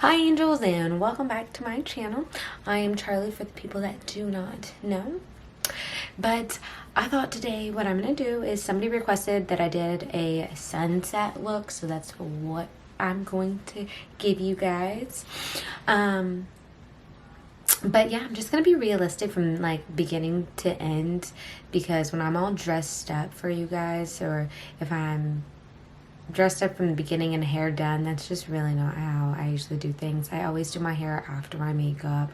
Hi angels, and welcome back to my channel. I am Charlie for the people that do not know. But I thought today what I'm going to do is somebody requested that I did a sunset look, so that's what I'm going to give you guys. But yeah, I'm just going to be realistic from like beginning to end, because when I'm all dressed up for you guys, or if I'm dressed up from the beginning and hair done, that's just really not how I usually do things. I always do my hair after my makeup.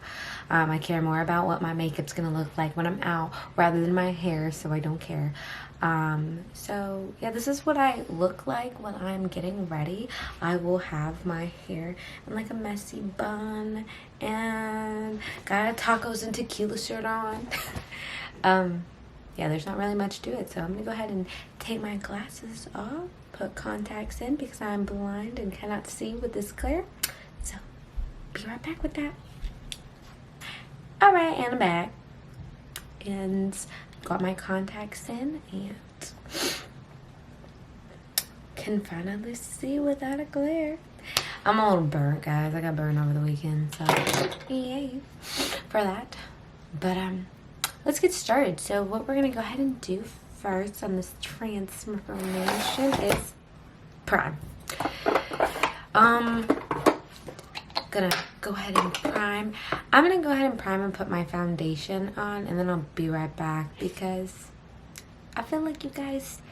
I care more about what my makeup's gonna look like when I'm out rather than my hair, so I don't care. So yeah, this is what I look like when I'm getting ready. I will have my hair in like a messy bun and got a tacos and tequila shirt on. Yeah, there's not really much to it, so I'm gonna go ahead and take my glasses off, put contacts in because I'm blind and cannot see with this glare. So, be right back with that. Alright, and I'm back. And got my contacts in and can finally see without a glare. I'm a little burnt, guys. I got burned over the weekend, so yay for that. But let's get started. So what we're gonna go ahead and do first on this transformation is prime. Gonna go ahead and prime. I'm gonna go ahead and prime and put my foundation on, and then I'll be right back because I feel like you guys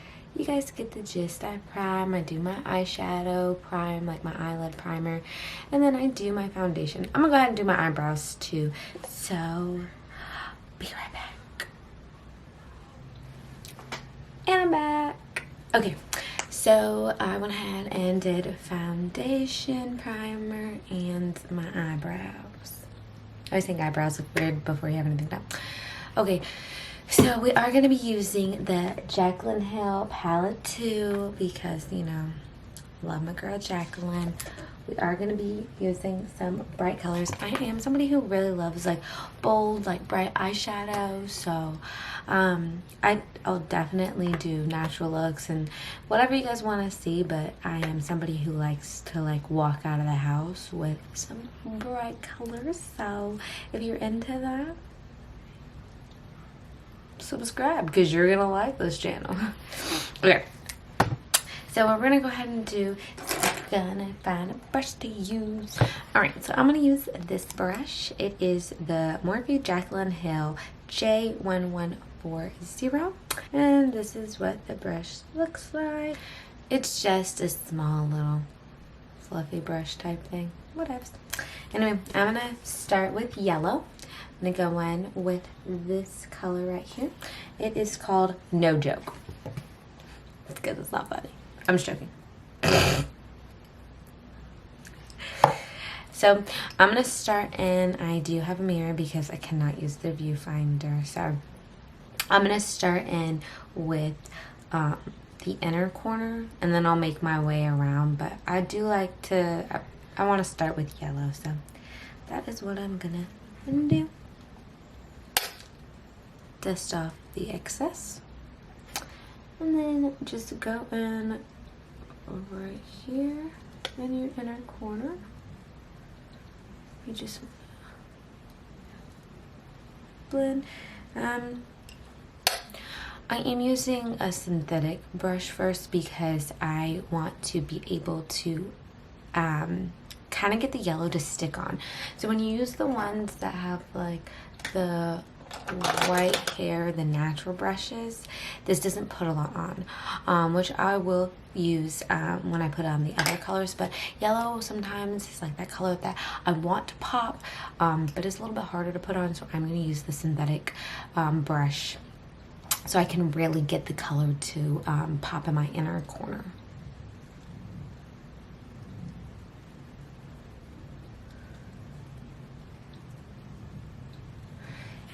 get the gist. I prime, I do my eyeshadow prime, like my eyelid primer, and then I do my foundation. I'm gonna go ahead and do my eyebrows too. So be right back. And I'm back. Okay, so I went ahead and did foundation, primer, and my eyebrows. I always think eyebrows look weird before you have anything done. Okay, so we are going to be using the Jaclyn Hill palette too, because, you know, love my girl Jaclyn. We are going to be using some bright colors. I am somebody who really loves like bold, like bright eyeshadow, so I'll definitely do natural looks and whatever you guys want to see, but I am somebody who likes to like walk out of the house with some bright colors. So if you're into that, subscribe because you're gonna like this channel. Okay, so what we're gonna go ahead and do is gonna find a brush to use. All right, so I'm gonna use this brush. It is the Morphe Jaclyn Hill J1140, and this is what the brush looks like. It's just a small little fluffy brush type thing, whatever. Anyway, I'm gonna start with yellow. I'm gonna go in with this color right here. It is called No Joke. It's because it's not funny. I'm just joking. So I'm gonna start, and I do have a mirror because I cannot use the viewfinder. So I'm gonna start in with the inner corner, and then I'll make my way around. But I do like to, I want to start with yellow, so that is what I'm gonna do. Dust off the excess, and then just go in right here in your inner corner. You just blend. I am using a synthetic brush first because I want to be able to kind of get the yellow to stick on. So when you use the ones that have like the white hair, the natural brushes, this doesn't put a lot on, which I will use when I put on the other colors. But yellow sometimes is like that color that I want to pop, but it's a little bit harder to put on, so I'm going to use the synthetic brush so I can really get the color to pop in my inner corner.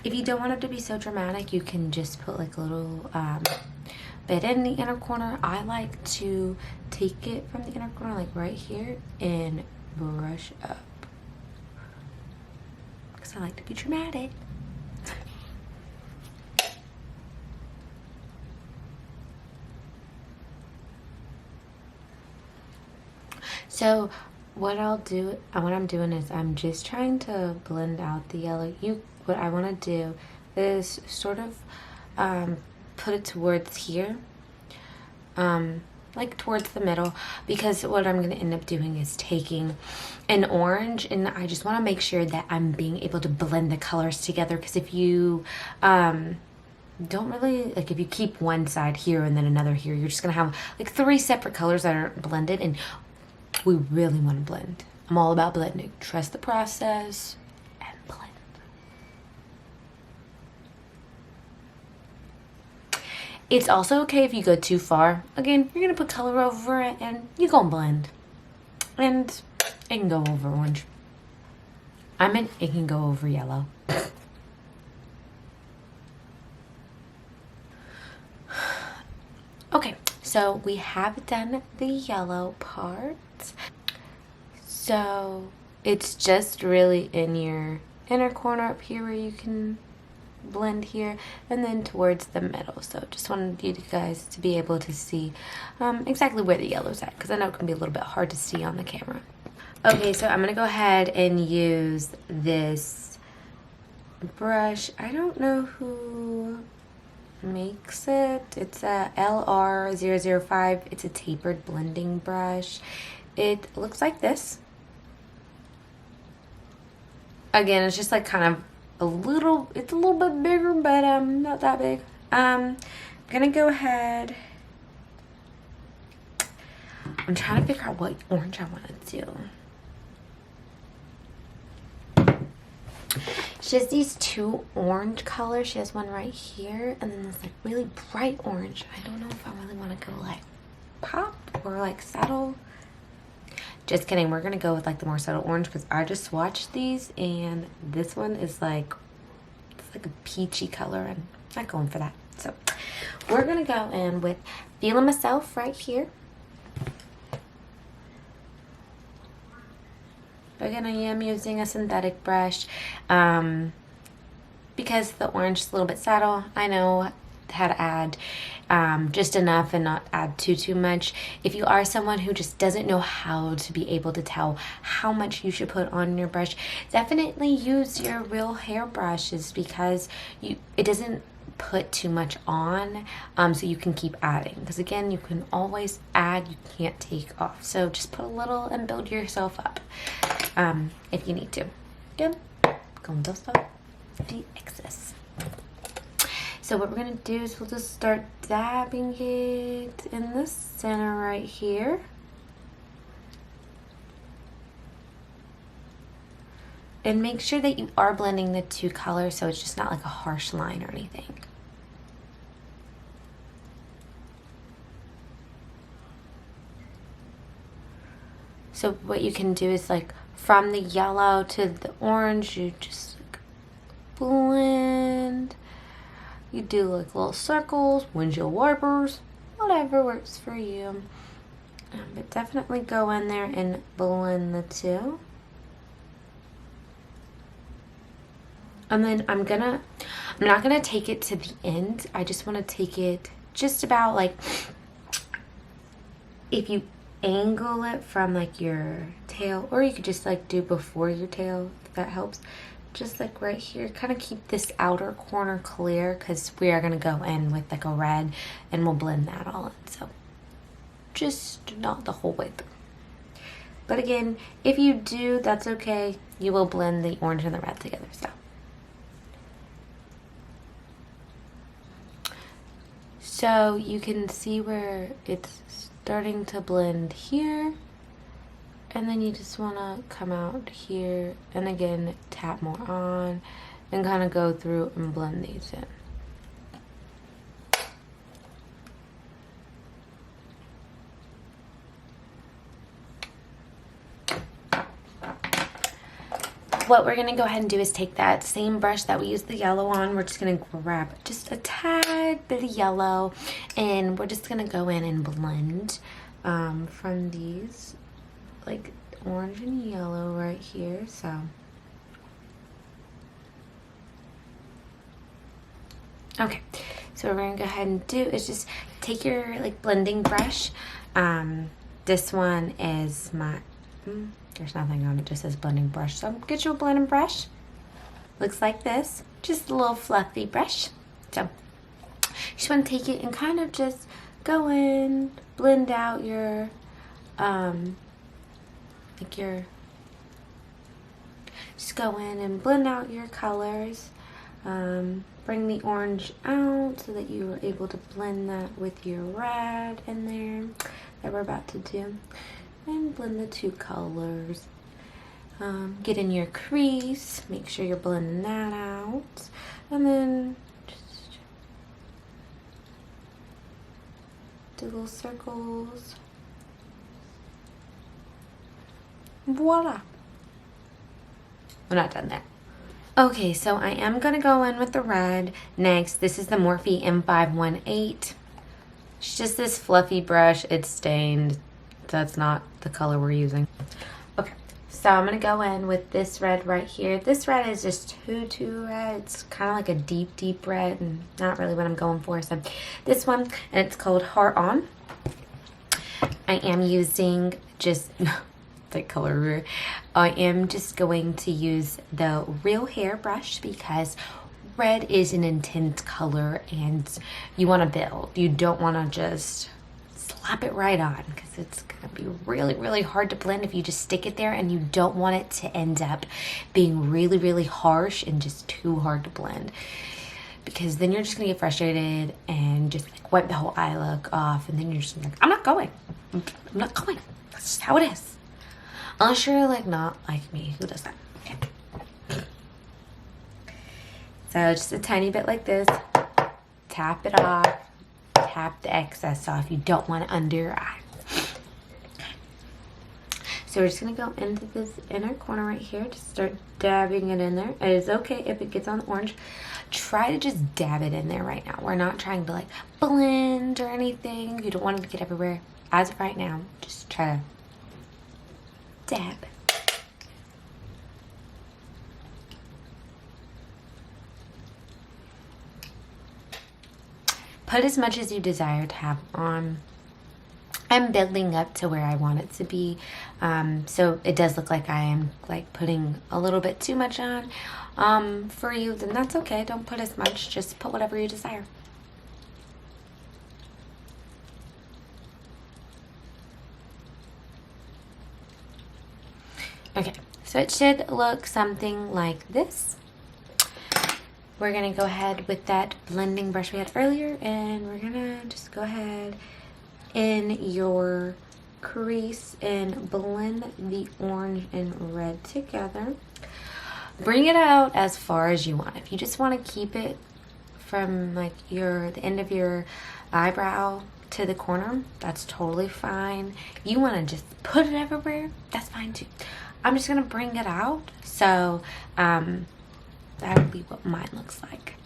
If you don't want it to be so dramatic, you can just put like a little bit in the inner corner. I like to take it from the inner corner, like right here, and brush up because I like to be dramatic. So what I'm doing is I'm just trying to blend out the yellow. What I want to do is sort of put it towards here, like towards the middle, because what I'm going to end up doing is taking an orange, and I just want to make sure that I'm being able to blend the colors together, because if you don't really, like, if you keep one side here and then another here, you're just going to have like 3 separate colors that aren't blended, and we really want to blend. I'm all about blending. Trust the process and blend. It's also okay if you go too far. Again, you're going to put color over it and you're going to blend. And it can go over orange. I meant it can go over yellow. Okay, so we have done the yellow part. So it's just really in your inner corner up here where you can blend here, and then towards the middle. So just wanted you guys to be able to see exactly where the yellow's at, because I know it can be a little bit hard to see on the camera. Okay, so I'm gonna go ahead and use this brush. I don't know who makes it. It's a LR005. It's a tapered blending brush. It looks like this. Again, it's just like kind of it's a little bit bigger, but not that big. I'm gonna go ahead. I'm trying to figure out what orange I want to do. She has these 2 orange colors. She has one right here, and then this like really bright orange. I don't know if I really want to go like pop or like subtle. Just kidding. We're gonna go with like the more subtle orange, because I just swatched these, and this one is like, it's like a peachy color, and I'm not going for that. So we're gonna go in with Feeling Myself right here. Again, I am using a synthetic brush because the orange is a little bit subtle. I know how to add just enough and not add too much. If you are someone who just doesn't know how to be able to tell how much you should put on your brush, definitely use your real hair brushes, because it doesn't put too much on, so you can keep adding, because again, you can always add, you can't take off. So just put a little and build yourself up if you need to. Good. Go and dust off the excess. So what we're gonna do is we'll just start dabbing it in the center right here. And make sure that you are blending the 2 colors, so it's just not like a harsh line or anything. So what you can do is, like, from the yellow to the orange, you just like blend. You do like little circles, windshield wipers, whatever works for you. But definitely go in there and blend the 2. And then I'm not gonna take it to the end. I just want to take it just about like, if you angle it from like your tail, or you could just like do before your tail, if that helps. Just like right here, kind of keep this outer corner clear, because we are gonna go in with like a red, and we'll blend that all in. So just not the whole way through. But again, if you do, that's okay. You will blend the orange and the red together. So you can see where it's starting to blend here, and then you just want to come out here and again tap more on and kind of go through and blend these in. What we're gonna go ahead and do is take that same brush that we used the yellow on. We're just gonna grab just a tad bit of yellow, and we're just gonna go in and blend from these, like orange and yellow right here. So okay, so what we're gonna go ahead and do is just take your like blending brush. This one is my There's nothing on it, just says blending brush. So get you a blending brush. Looks like this. Just a little fluffy brush. So you just want to take it and kind of just go in, blend out your, just go in and blend out your colors. Bring the orange out so that you are able to blend that with your red in there that we're about to do. And blend the two colors. Get in your crease, make sure you're blending that out, and then just do little circles. Voila! We're not done there. Okay, so I am going to go in with the red next. This is the Morphe M518. It's just this fluffy brush. It's stained. That's not the color we're using. Okay, so I'm going to go in with this red right here. This red is just tutu red. It's kind of like a deep, deep red and not really what I'm going for. So this one, and it's called Heart On. I am using just... that color. I am just going to use the Real Hair brush because red is an intense color and you want to build. You don't want to just slap it right on because it's going to be really, really hard to blend if you just stick it there, and you don't want it to end up being really, really harsh and just too hard to blend, because then you're just going to get frustrated and just like wipe the whole eye look off, and then you're just like, I'm not going. That's just how it is. Unless you're like not like me, who does that? Okay. So just a tiny bit like this. Tap it off. Tap the excess off. You don't want it under your eye. So we're just going to go into this inner corner right here. Just start dabbing it in there. It is okay if it gets on the orange. Try to just dab it in there right now. We're not trying to like blend or anything. You don't want it to get everywhere. As of right now, just try to dab. Put as much as you desire to have on. I'm building up to where I want it to be, so it does look like I am like putting a little bit too much on. For you, then that's okay. Don't put as much. Just put whatever you desire. Okay, so it should look something like this. We're going to go ahead with that blending brush we had earlier, and we're going to just go ahead in your crease and blend the orange and red together. Bring it out as far as you want. If you just want to keep it from like the end of your eyebrow to the corner, that's totally fine. You want to just put it everywhere, that's fine too. I'm just going to bring it out, so that'll be what mine looks like.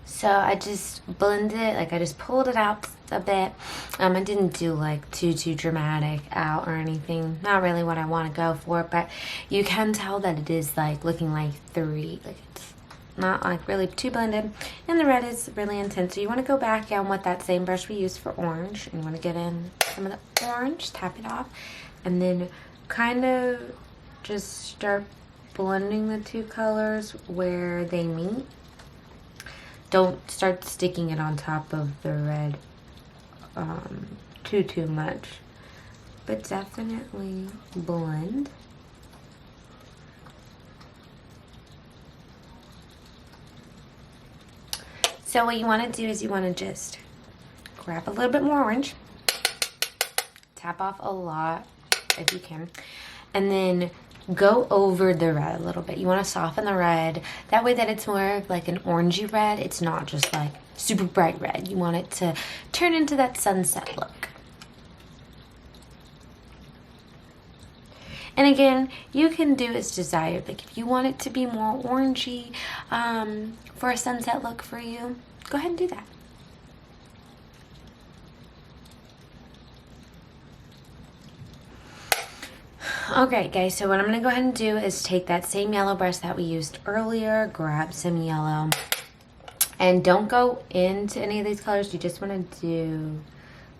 So I just blended it, like I just pulled it out a bit. I didn't do like too dramatic out or anything. Not really what I want to go for, but you can tell that it is like looking like three, like it's not like really too blended, and the red is really intense. So you want to go back in with that same brush we used for orange, and you want to get in some of the orange, tap it off, and then kind of just start blending the two colors where they meet. Don't start sticking it on top of the red too much, but definitely blend. So what you want to do is you want to just grab a little bit more orange, tap off a lot if you can, and then go over the red a little bit. You want to soften the red, that way that it's more like an orangey red. It's not just like super bright red. You want it to turn into that sunset look. And again, you can do as desired. Like if you want it to be more orangey for a sunset look for you, go ahead and do that. Okay guys, so what I'm going to go ahead and do is take that same yellow brush that we used earlier, grab some yellow, and don't go into any of these colors. You just want to do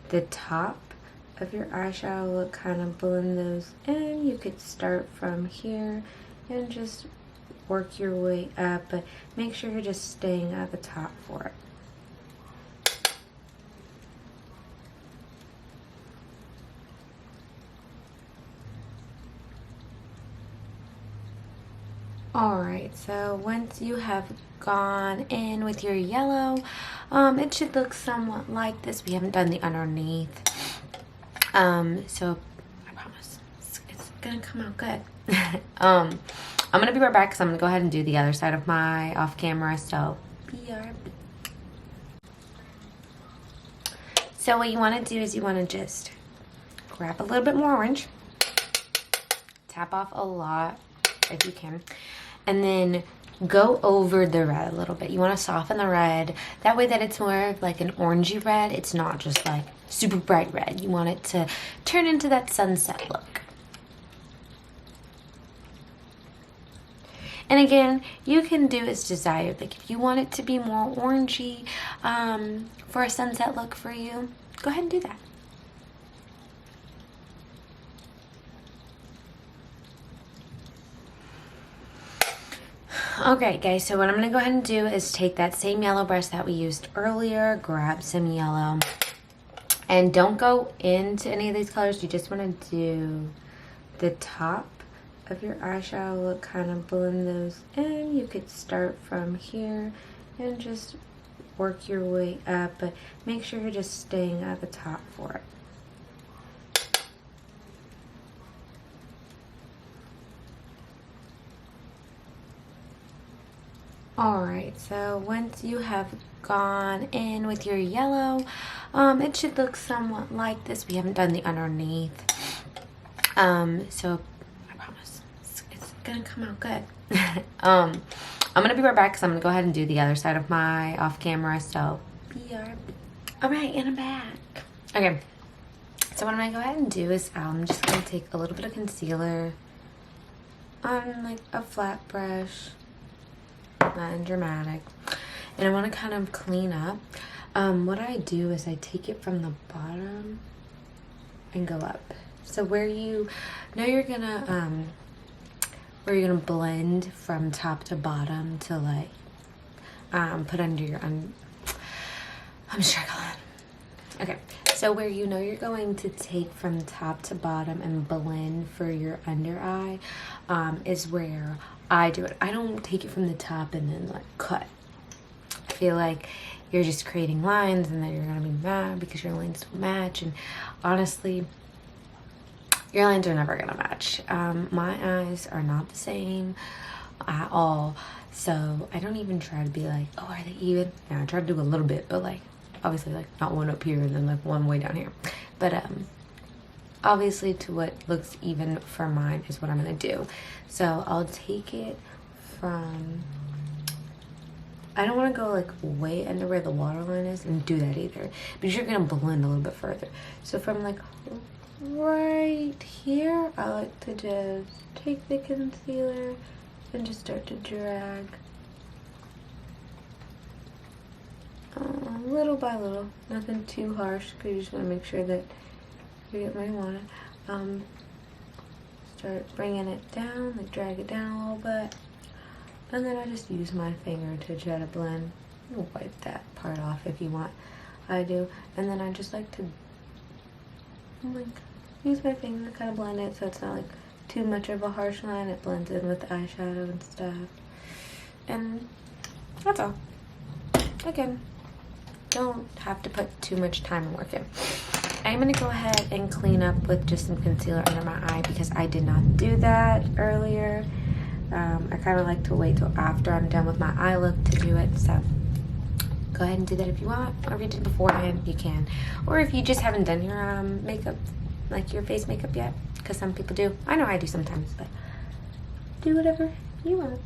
the top of your eyeshadow look, kind of blend those in. You could start from here and just work your way up, but make sure you're just staying at the top for it. Alright, so once you have gone in with your yellow, it should look somewhat like this. We haven't done the underneath. So I promise it's gonna come out good. I'm gonna be right back because I'm gonna go ahead and do the other side of my off camera. So So what you want to do is you want to just grab a little bit more orange, tap off a lot if you can, and then go over the red a little bit. You want to soften the red. That way that it's more of like an orangey red. It's not just like super bright red. You want it to turn into that sunset look. And again, you can do as desired. Like if you want it to be more orangey for a sunset look for you, go ahead and do that. Okay guys, so what I'm going to go ahead and do is take that same yellow brush that we used earlier, grab some yellow, and don't go into any of these colors. You just want to do the top of your eyeshadow look, kind of blend those in. You could start from here and just work your way up, but make sure you're just staying at the top for it. Alright, so once you have gone in with your yellow, it should look somewhat like this. We haven't done the underneath. So I promise it's gonna come out good. I'm gonna be right back because I'm gonna go ahead and do the other side of my off camera. So alright, and I'm back. Okay, so what I'm gonna go ahead and do is I'm just gonna take a little bit of concealer on like a flat brush, nothing dramatic, and I want to kind of clean up. What I do is I take it from the bottom and go up. So where you know you're gonna blend from top to bottom to like put under your I'm struggling. Okay, so where you know you're going to take from top to bottom and blend for your under eye is where I do it. I don't take it from the top and then like cut. I feel like you're just creating lines and then you're gonna be mad because your lines don't match, and honestly your lines are never gonna match. My eyes are not the same at all, so I don't even try to be like, oh, are they even? Yeah, I try to do a little bit, but like obviously like not one up here and then like one way down here. But obviously to what looks even for mine is what I'm gonna do. So I'll take it from, I don't want to go like way under where the waterline is and do that either, because you're gonna blend a little bit further. So from like right here, I like to just take the concealer and just start to drag little by little, nothing too harsh, because you just want to make sure that you get where you want it. Start bringing it down, like drag it down a little bit, and then I just use my finger to try to blend. You'll wipe that part off if you want. I do, and then I just like to like use my finger to kind of blend it so it's not like too much of a harsh line. It blends in with the eyeshadow and stuff, and that's all. Again, don't have to put too much time and work in. I'm going to go ahead and clean up with just some concealer under my eye because I did not do that earlier. I kind of like to wait till after I'm done with my eye look to do it, so go ahead and do that if you want, or if you did beforehand, you can. Or if you just haven't done your makeup, like your face makeup yet, because some people do. I know I do sometimes, but do whatever you want.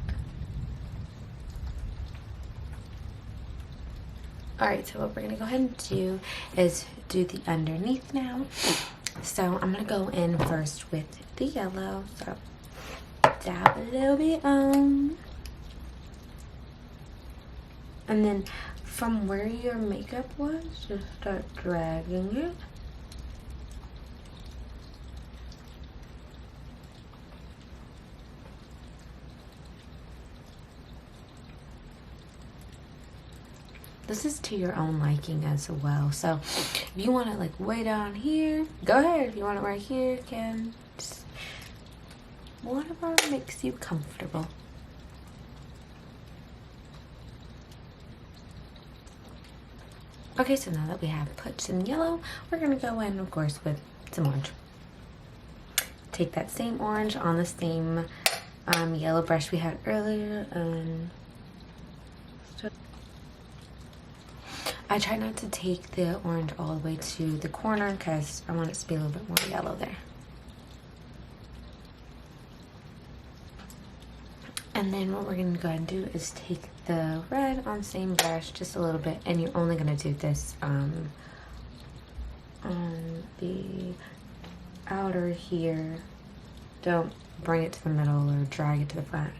Alright, so what we're going to go ahead and do is do the underneath now. So I'm going to go in first with the yellow. So dab a little bit on. And then from where your makeup was, just start dragging it this is to your own liking as well. So if you want it like way down here, go ahead. If you want it right here, you can. Just whatever makes you comfortable. Okay, so now that we have put some yellow, we're gonna go in, of course, with some orange. Take that same orange on the same yellow brush we had earlier. I try not to take the orange all the way to the corner because I want it to be a little bit more yellow there. And then what we're going to go ahead and do is take the red on the same brush just a little bit, and you're only going to do this on the outer here. Don't bring it to the middle or drag it to the front.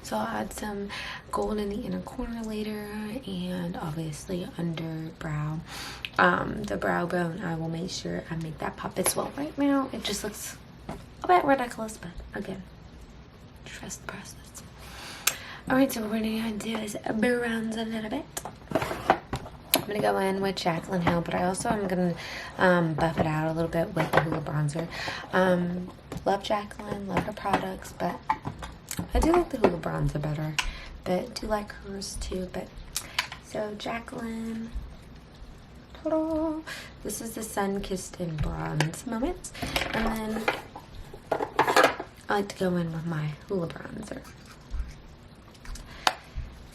So I'll add some gold in the inner corner later, and obviously under brow. The brow bone, I will make sure I make that pop as well. Right now, it just looks a bit ridiculous, but again, trust the process. Alright, so what we're gonna do is bronze a little bit. I'm gonna go in with Jaclyn Hill, but I also am gonna buff it out a little bit with the Hula Bronzer. Love Jaclyn, love her products, but I do like the Hula Bronzer better, but do like hers too. But so Jaclyn, ta-da! This is the Sun Kissed in Bronze moment, and then I like to go in with my Hula Bronzer.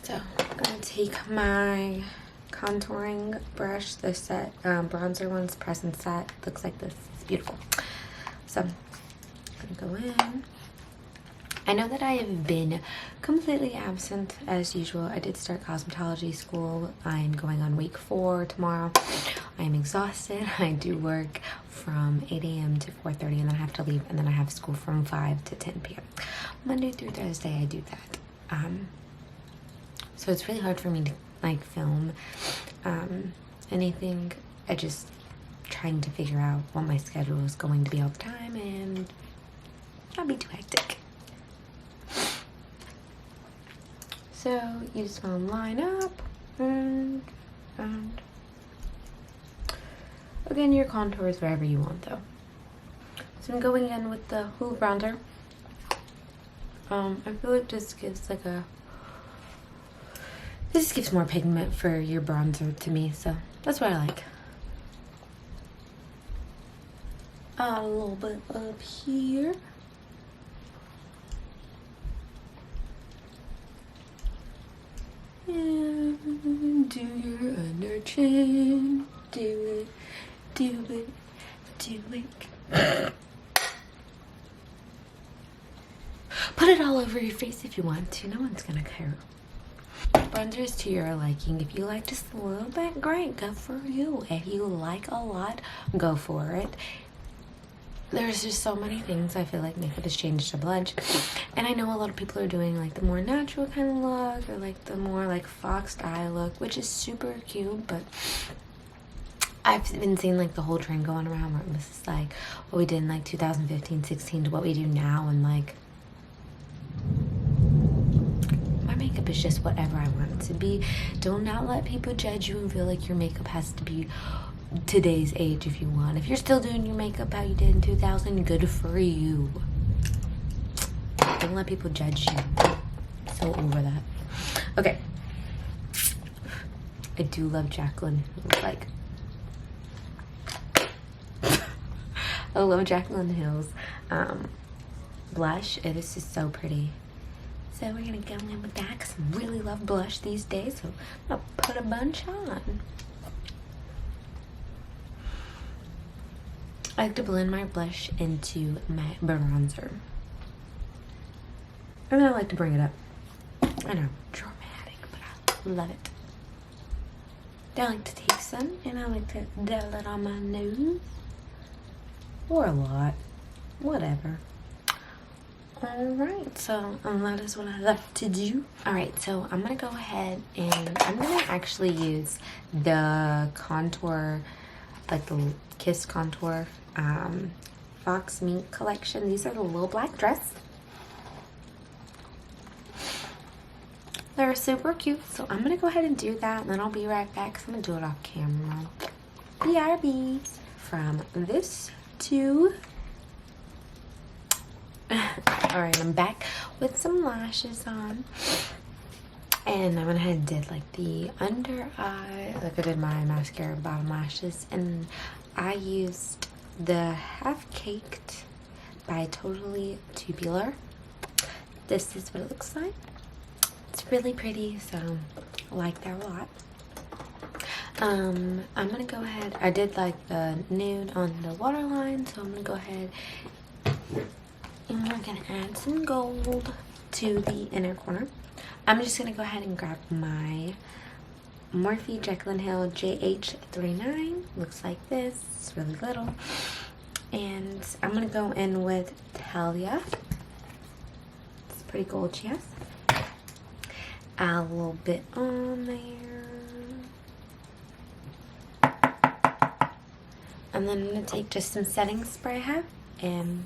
So I'm gonna take my contouring brush, the set bronzer ones, press and set. Looks like this. It's beautiful. So I'm gonna go in. I know that I have been completely absent as usual. I did start cosmetology school. I'm going on week 4 tomorrow. I am exhausted. I do work from 8 a.m. to 4:30, and then I have to leave, and then I have school from 5 to 10 p.m. Monday through Thursday I do that. So it's really hard for me to like film anything. I just trying to figure out what my schedule is going to be all the time and not be too hectic. So you just want to line up and again, your contours wherever you want though. So I'm going in with the Hula Bronzer. I feel like this gives like this gives more pigment for your bronzer to me, so that's what I like. A little bit up here. And do your under chin. Do it, do it, do it. Put it all over your face if you want to. No one's gonna care. Bronzer is to your liking. If you like just a little bit, great, good for you. If you like a lot, go for it. There's just so many things I feel like makeup has changed to blush, and I know a lot of people are doing like the more natural kind of look, or like the more like foxed eye look, which is super cute. But I've been seeing like the whole trend going around where it was like what we did in like 2015-16 to what we do now, and like my makeup is just whatever I want it to be. Do not let people judge you and feel like your makeup has to be today's age if you want. If you're still doing your makeup how you did in 2000, good for you. Don't let people judge you. So over that. Okay. I do love Jaclyn. Like, I love Jaclyn Hill's blush. It is just so pretty. So we're gonna go in with that because I really love blush these days. So I'm gonna put a bunch on. I like to blend my blush into my bronzer. And then I like to bring it up. I know, dramatic, but I love it. Then I like to take some and I like to dab it on my nose. Or a lot. Whatever. Alright, so that is what I like to do. Alright, so I'm going to go ahead and I'm going to actually use the contour, like the Kiss Contour Fox Mink collection. These are the little black dress. They're super cute. So I'm gonna go ahead and do that, and then I'll be right back because I'm gonna do it off camera. BRB. From this to... Alright, I'm back with some lashes on. And I went ahead and did like the under eye, like I did my mascara bottom lashes, and I used the Half Caked by Totally Tubular. This is what it looks like. It's really pretty, so I like that a lot. I'm gonna go ahead, I did like the nude on the waterline, so I'm gonna go ahead and we're gonna add some gold to the inner corner. I'm just gonna go ahead and grab my Morphe Jaclyn Hill JH39. Looks like this. It's really little. And I'm gonna go in with Talia. It's pretty gorgeous. Add a little bit on there. And then I'm gonna take just some setting spray I have and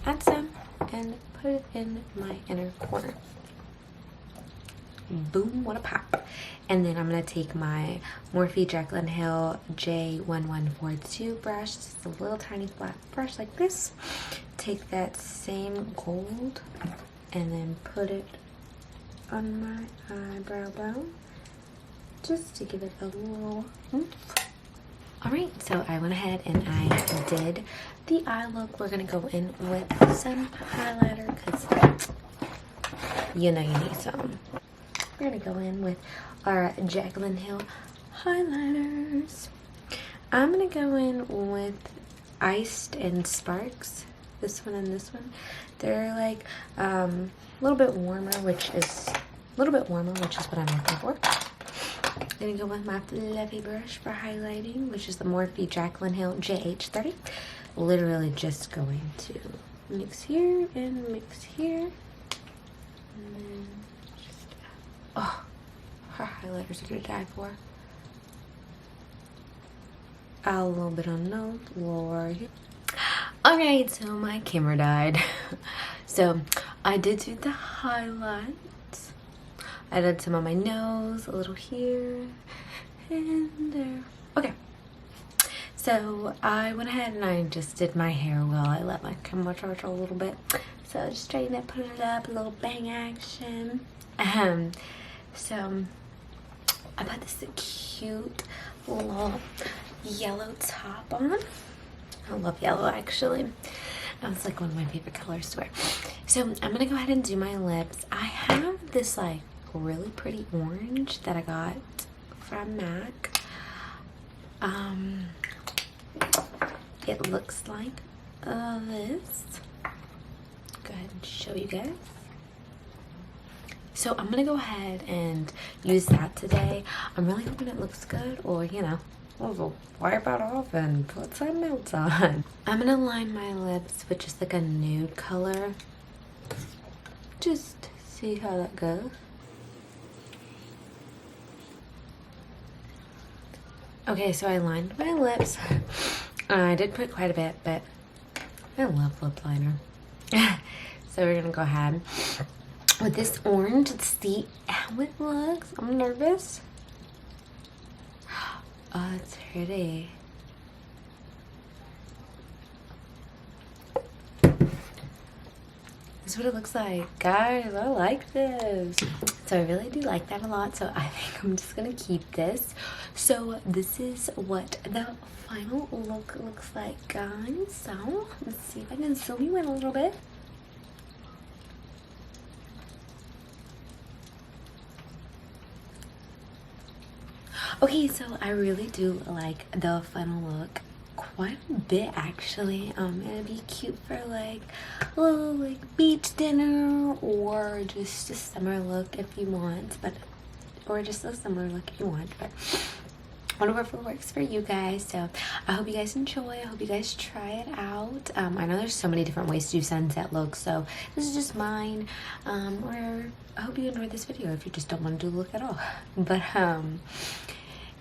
add some and put it in my inner corner. Boom, what a pop. And then I'm going to take my Morphe Jaclyn Hill J1142 brush, just a little tiny flat brush like this. Take that same gold and then put it on my eyebrow bone, just to give it a little oomph. Alright, so I went ahead and I did the eye look. We're going to go in with some highlighter because you know you need some. We're going to go in with our Jaclyn Hill highlighters. I'm going to go in with Iced and Sparks. This one and this one. They're like a little bit warmer, which is what I'm looking for. I'm going to go with my fluffy brush for highlighting, which is the Morphe Jaclyn Hill JH30. Literally just going to mix here and mix here. And then just, oh, her highlighters are going to die for. Add a little bit on nose, Lord. Alright, so my camera died. So I did do the highlights. I did some on my nose, a little here and there. Okay. So I went ahead and I just did my hair well. I let my camera charge a little bit. So I just straightened it, put it up, a little bang action. So I put this cute little yellow top on. I love yellow actually. That's like one of my favorite colors to wear. So I'm gonna go ahead and do my lips. I have this like really pretty orange that I got from MAC. It looks like this. Go ahead and show you guys. So I'm gonna go ahead and use that today. I'm really hoping it looks good, or you know, we'll wipe it off and put some else on. I'm gonna line my lips with just like a nude color. Just see how that goes. Okay, so I lined my lips. I did put quite a bit, but I love lip liner. So we're gonna go ahead with this orange. Let's see how it looks. I'm nervous. Oh, it's pretty. This is what it looks like. Guys, I like this. So I really do like that a lot. So I think I'm just going to keep this. So this is what the final look looks like, guys. So let's see if I can zoom you in a little bit. Okay, so I really do like the final look quite a bit actually. It'd be cute for like a little like beach dinner, or just a summer look if you want, or just a summer look if you want, but whatever works for you guys. So I hope you guys enjoy. I hope you guys try it out. I know there's so many different ways to do sunset looks, so this is just mine. Or I hope you enjoyed this video if you just don't want to do the look at all. But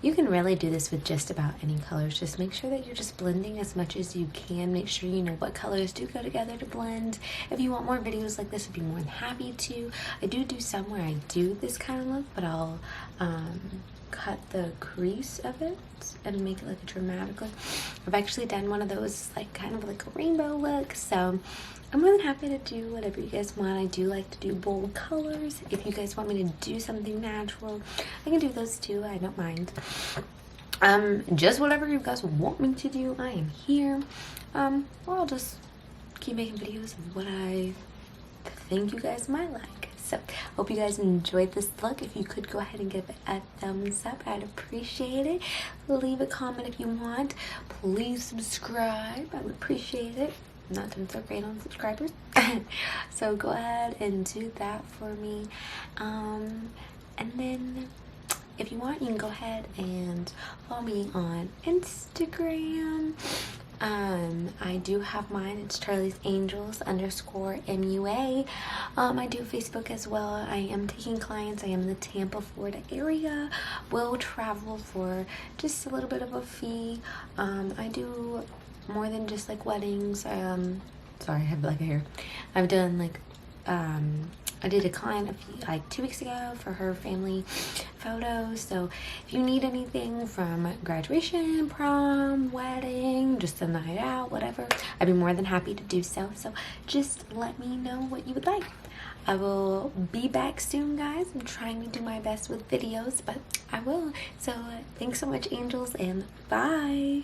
You can really do this with just about any colors. Just make sure that you're just blending as much as you can. Make sure you know what colors do go together to blend. If you want more videos like this, I'd be more than happy to. I do some where I do this kind of look, but I'll cut the crease of it and make it like a dramatic look. I've actually done one of those like kind of like a rainbow look, so I'm more than happy to do whatever you guys want. I do like to do bold colors. If you guys want me to do something natural, I can do those too. I don't mind. Just whatever you guys want me to do, I am here. Or I'll just keep making videos of what I think you guys might like. So, hope you guys enjoyed this look. If you could go ahead and give it a thumbs up, I'd appreciate it. Leave a comment if you want. Please subscribe. I would appreciate it. Not doing so great on subscribers. So go ahead and do that for me. And then if you want, you can go ahead and follow me on Instagram. I do have mine. It's Charlie's Angels _MUA. I do Facebook as well. I am taking clients. I am in the Tampa, Florida area. Will travel for just a little bit of a fee. I do more than just like weddings. Sorry, I have black hair. I've done like I did a client like 2 weeks ago for her family photos. So if you need anything from graduation, prom, wedding, just a night out, whatever, I'd be more than happy to do so. So just let me know what you would like. I will be back soon, guys. I'm trying to do my best with videos, but I will. So thanks so much, angels, and bye.